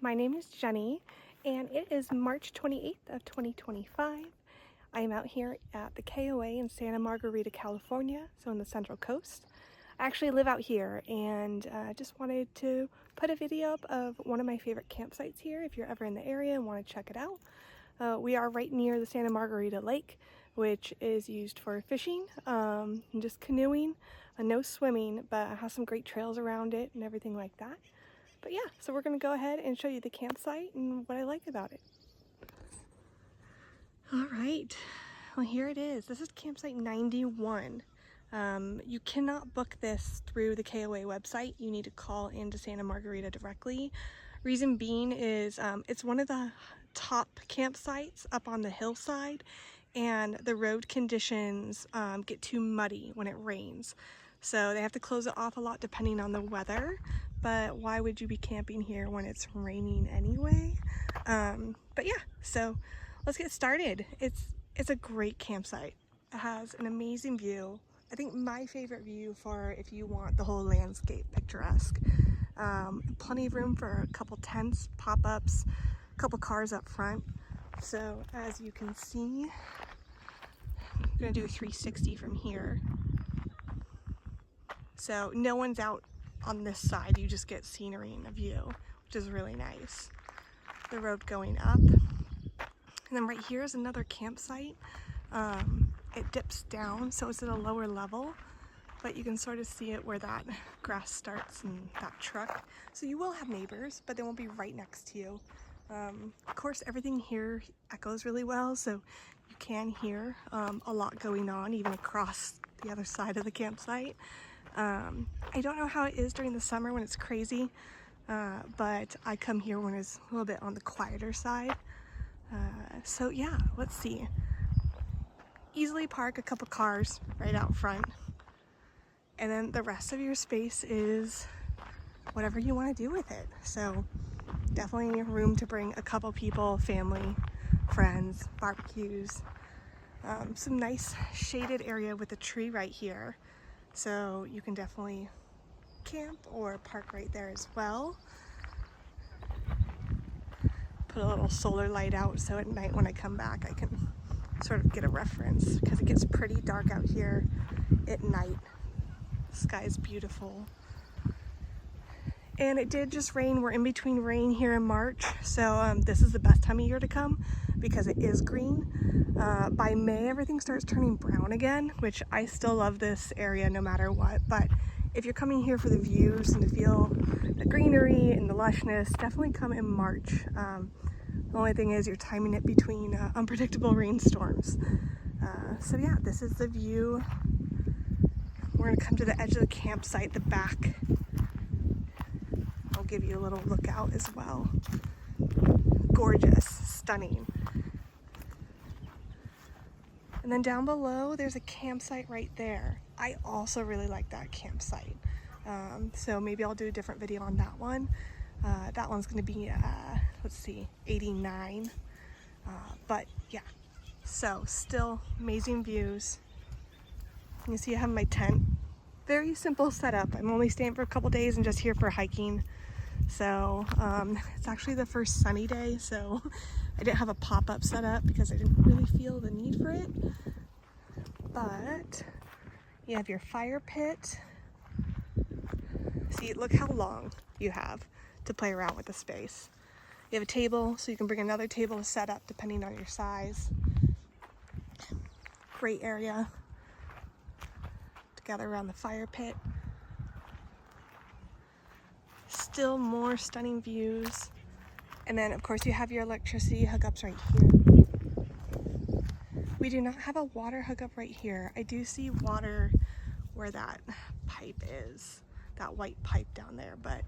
my name is Jenny and it is March 28th of 2025. I am out here at the KOA in Santa Margarita, California, so on the Central Coast. I actually live out here and just wanted to put a video up of one of my favorite campsites here if you're ever in the area and want to check it out. We are right near the Santa Margarita Lake, which is used for fishing and just canoeing, no swimming, but it has some great trails around it and everything like that. But yeah, so we're going to go ahead and show you the campsite and what I like about it. All right, well here it is. This is campsite 91. You cannot book this through the KOA website. You need to call into Santa Margarita directly. Reason being is it's one of the top campsites up on the hillside, and the road conditions get too muddy when it rains. So they have to close it off a lot depending on the weather. But why would you be camping here when it's raining anyway? But yeah, so let's get started. It's a great campsite. It has an amazing view. I think my favorite view for if you want the whole landscape picturesque. Plenty of room for a couple tents, pop-ups, a couple cars up front. So as you can see, I'm gonna do a 360 from here. So no one's out on this side, you just get scenery and a view, which is really nice. The road going up. And then right here is another campsite. It dips down, so it's at a lower level, but you can sort of see it where that grass starts and that truck. So you will have neighbors, but they won't be right next to you. Of course, everything here echoes really well, so you can hear a lot going on even across the other side of the campsite. I don't know how it is during the summer when it's crazy, but I come here when it's a little bit on the quieter side. So yeah, let's see. Easily park a couple cars right out front, and then the rest of your space is whatever you want to do with it. So definitely room to bring a couple people, family, friends, barbecues. Some nice shaded area with a tree right here. So you can definitely camp or park right there as well. Put a little solar light out so at night when I come back I can sort of get a reference, because it gets pretty dark out here at night. The sky's beautiful. And it did just rain. We're in between rain here in March, so this is the best time of year to come because it is green. By May, everything starts turning brown again, which I still love this area no matter what. But if you're coming here for the views and to feel the greenery and the lushness, definitely come in March. The only thing is you're timing it between unpredictable rainstorms. So yeah, this is the view. We're gonna come to the edge of the campsite, the back. I'll give you a little look out as well. Gorgeous, stunning. And then down below, there's a campsite right there. I also really like that campsite. So maybe I'll do a different video on that one. That one's gonna be, let's see, 89. But yeah, so still amazing views. You see I have my tent. Very simple setup. I'm only staying for a couple days and just here for hiking. So it's actually the first sunny day, so I didn't have a pop-up set up because I didn't really feel the need for it. But you have your fire pit. See, look how long you have to play around with the space. You have a table, so you can bring another table to set up depending on your size. Great area to gather around the fire pit. Still more stunning views. And then of course you have your electricity hookups right here. We do not have a water hookup right here. I do see water where that pipe is, that white pipe down there, but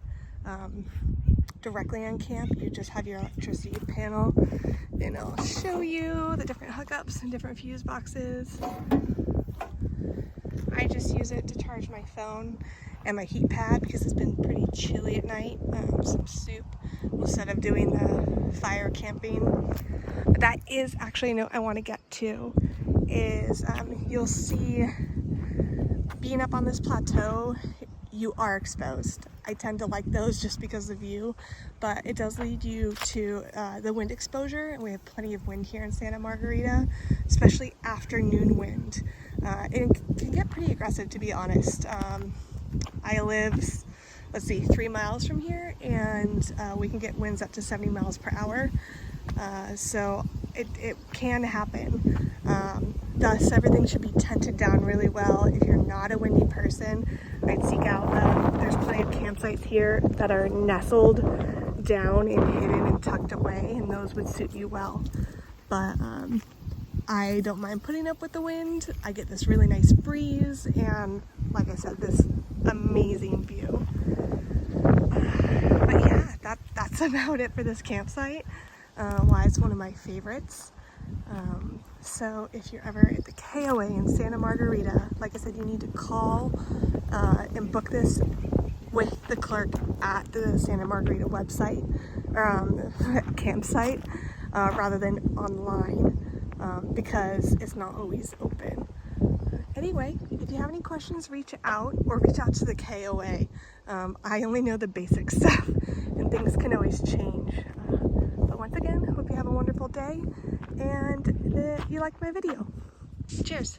directly on camp you just have your electricity panel, and I'll show you the different hookups and different fuse boxes. I just use it to charge my phone and my heat pad because it's been pretty chilly at night. Some soup instead of doing the fire camping. But that is actually a note I want to get to, is you'll see being up on this plateau, you are exposed. I tend to like those just because of the view, but it does lead you to the wind exposure, and we have plenty of wind here in Santa Margarita, especially afternoon wind. It can get pretty aggressive, to be honest. I live, let's see, 3 miles from here, and we can get winds up to 70 miles per hour. So it can happen. Thus, everything should be tented down really well. If you're not a windy person, I'd seek out, there's plenty of campsites here that are nestled down and hidden and tucked away, and those would suit you well. But I don't mind putting up with the wind. I get this really nice breeze, and like I said, this amazing view. But yeah, that's about it for this campsite. Why it's one of my favorites. So if you're ever at the KOA in Santa Margarita, like I said, you need to call and book this with the clerk at the Santa Margarita website, campsite, rather than online, because it's not always open. Anyway, if you have any questions, reach out to the KOA. I only know the basic stuff, and things can always change. But once again, hope you have a wonderful day, and that you like my video. Cheers!